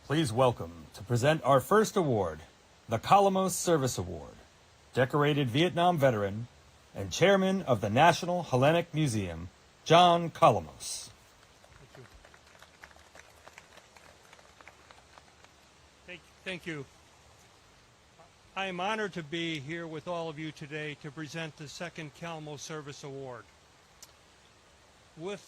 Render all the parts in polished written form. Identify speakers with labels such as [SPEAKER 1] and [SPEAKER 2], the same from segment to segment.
[SPEAKER 1] Please welcome to present our first award, the Calamos Service Award, decorated Vietnam veteran and chairman of the National Hellenic Museum, John Calamos.
[SPEAKER 2] Thank you. I am honored to be here with all of you today to present the second Calamos Service Award. With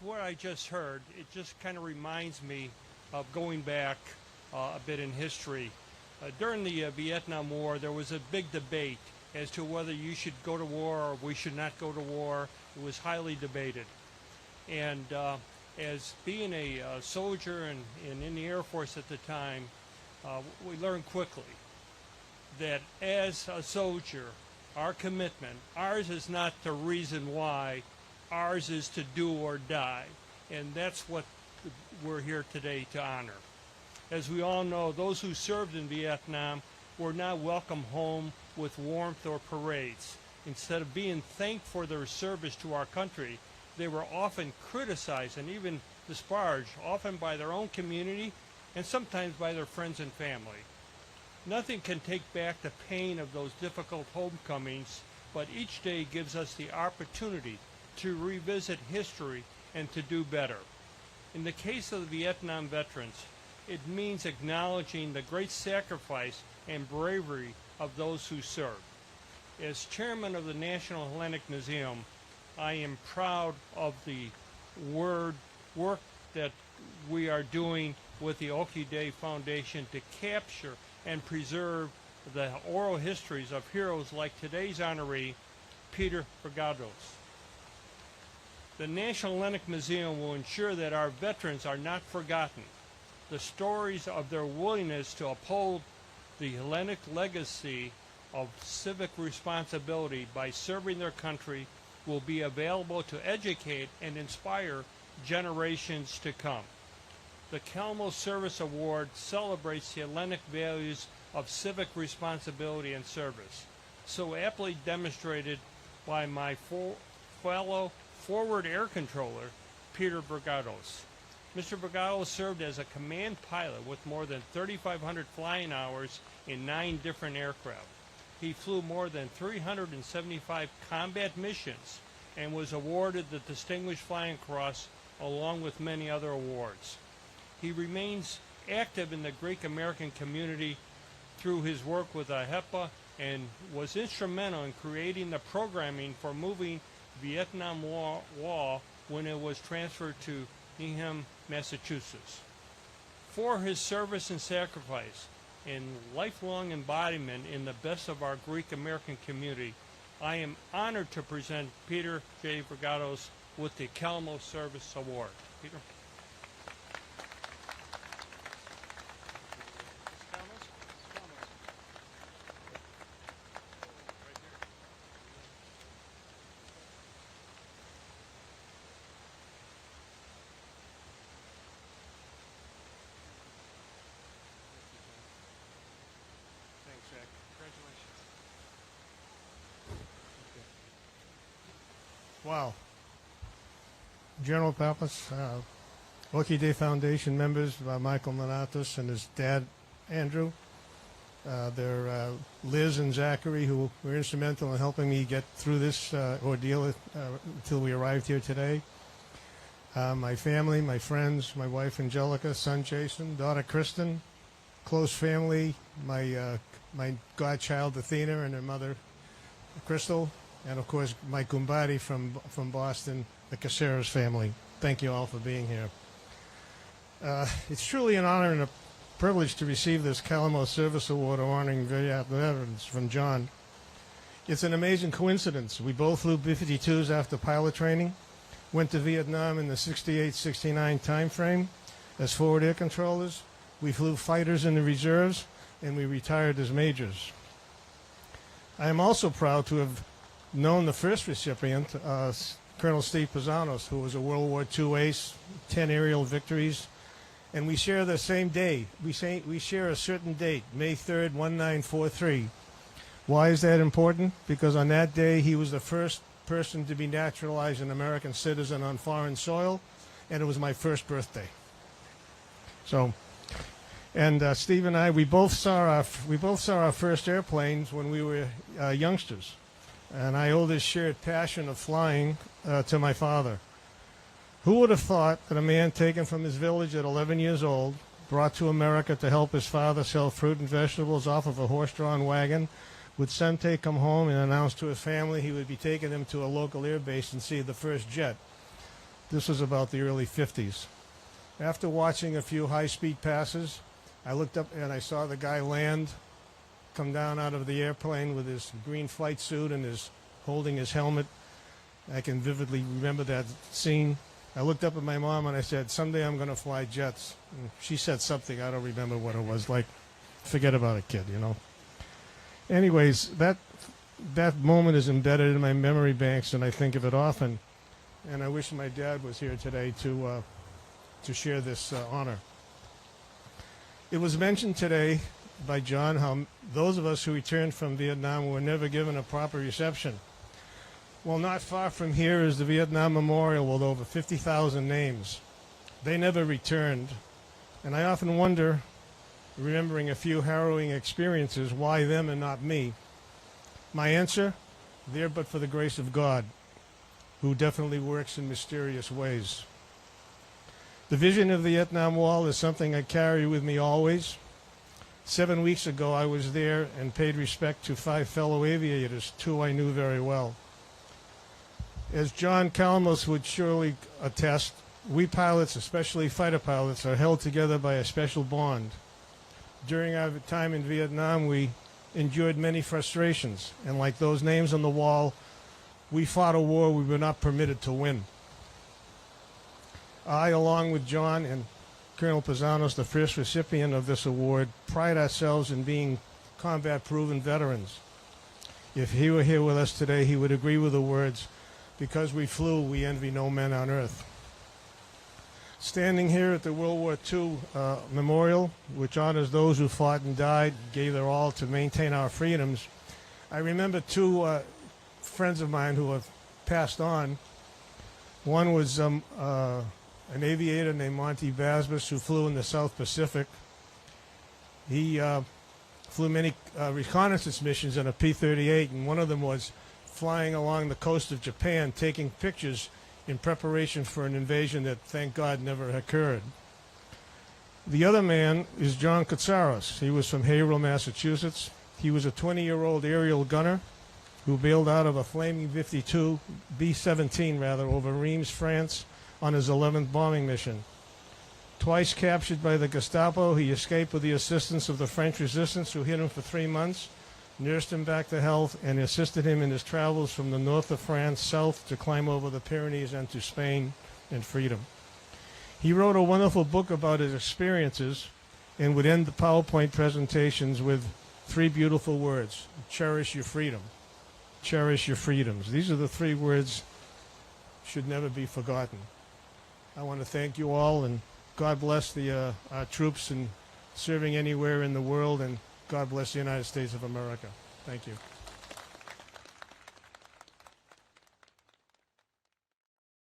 [SPEAKER 2] what I just heard, it just kind of reminds me of going back a bit in history. During the Vietnam War, there was a big debate as to whether you should go to war or we should not go to war. It was highly debated. And as being a soldier and in the Air Force at the time, we learned quickly that as a soldier, our commitment, ours is not the reason why, ours is to do or die. And that's what we're here today to honor. As we all know, those who served in Vietnam were not welcomed home with warmth or parades. Instead of being thanked for their service to our country, they were often criticized and even disparaged, often by their own community and sometimes by their friends and family. Nothing can take back the pain of those difficult homecomings, but each day gives us the opportunity to revisit history and to do better. In the case of the Vietnam veterans, it means acknowledging the great sacrifice and bravery of those who served. As chairman of the National Hellenic Museum, I am proud of the work that we are doing with the Oki Day Foundation to capture and preserve the oral histories of heroes like today's honoree, Peter Vergados. The National Hellenic Museum will ensure that our veterans are not forgotten. The stories of their willingness to uphold the Hellenic legacy of civic responsibility by serving their country will be available to educate and inspire generations to come. The Calamos Service Award celebrates the Hellenic values of civic responsibility and service, so aptly demonstrated by my fellow forward air controller, Peter Vergados. Mr. Vergados served as a command pilot with more than 3,500 flying hours in 9 different aircraft. He flew more than 375 combat missions and was awarded the Distinguished Flying Cross along with many other awards. He remains active in the Greek American community through his work with AHEPA and was instrumental in creating the programming for moving Vietnam Wall when it was transferred to Needham, Massachusetts. For his service and sacrifice and lifelong embodiment in the best of our Greek American community, I am honored to present Peter J. Vergados with the Calamos Service Award. Peter.
[SPEAKER 3] Wow. General Pappas, Oki Day Foundation members, Michael Manatos and his dad, Andrew. They're Liz and Zachary, who were instrumental in helping me get through this ordeal until we arrived here today. My family, my friends, my wife Angelica, son Jason, daughter Kristen, close family, my godchild Athena and her mother Crystal, and of course Mike Gumbati from Boston, the Caceres family. Thank you all for being here. It's truly an honor and a privilege to receive this Calamos Service Award honoring veterans from John. It's an amazing coincidence. We both flew B-52s after pilot training, went to Vietnam in the 68-69 time frame as forward air controllers. We flew fighters in the reserves, and we retired as majors. I am also proud to have known the first recipient, Colonel Steve Pisanos, who was a World War II ace, 10 aerial victories, and we share the same day. We share a certain date, May 3rd, 1943. Why is that important? Because on that day, he was the first person to be naturalized an American citizen on foreign soil, and it was my first birthday. So And Steve and I, we both saw our first airplanes when we were youngsters. And I owe this shared passion of flying to my father. Who would have thought that a man taken from his village at 11 years old, brought to America to help his father sell fruit and vegetables off of a horse-drawn wagon, would someday come home and announce to his family he would be taking them to a local air base and see the first jet? This was about the early 50s. After watching a few high-speed passes, I looked up and I saw the guy land, come down out of the airplane with his green flight suit and holding his helmet. I can vividly remember that scene. I looked up at my mom and I said, "Someday I'm going to fly jets." And she said something, I don't remember what it was, like, forget about it, kid, you know. Anyways, that moment is embedded in my memory banks, and I think of it often. And I wish my dad was here today to share this honor. It was mentioned today by John how those of us who returned from Vietnam were never given a proper reception. Well, not far from here is the Vietnam Memorial with over 50,000 names. They never returned, and I often wonder, remembering a few harrowing experiences, why them and not me? My answer, there but for the grace of God, who definitely works in mysterious ways. The vision of the Vietnam Wall is something I carry with me always. 7 weeks ago, I was there and paid respect to 5 fellow aviators, 2 I knew very well. As John Calamos would surely attest, we pilots, especially fighter pilots, are held together by a special bond. During our time in Vietnam, we endured many frustrations, and like those names on the wall, we fought a war we were not permitted to win. I, along with John and Colonel Pisanos, the first recipient of this award, pride ourselves in being combat-proven veterans. If he were here with us today, he would agree with the words, "Because we flew, we envy no men on earth." Standing here at the World War II Memorial, which honors those who fought and died, gave their all to maintain our freedoms, I remember 2 friends of mine who have passed on. One was an aviator named Monty Basbus, who flew in the South Pacific. He flew many reconnaissance missions on a P-38, and one of them was flying along the coast of Japan, taking pictures in preparation for an invasion that, thank God, never occurred. The other man is John Katsaros. He was from Haverhill, Massachusetts. He was a 20-year-old aerial gunner who bailed out of a flaming B-17 over Reims, France, on his 11th bombing mission. Twice captured by the Gestapo, he escaped with the assistance of the French resistance, who hid him for 3 months, nursed him back to health, and assisted him in his travels from the north of France south to climb over the Pyrenees and to Spain and freedom. He wrote a wonderful book about his experiences and would end the PowerPoint presentations with 3 beautiful words: cherish your freedom. Cherish your freedoms. These are the 3 words should never be forgotten. I want to thank you all, and God bless our troops in serving anywhere in the world, and God bless the United States of America. Thank you.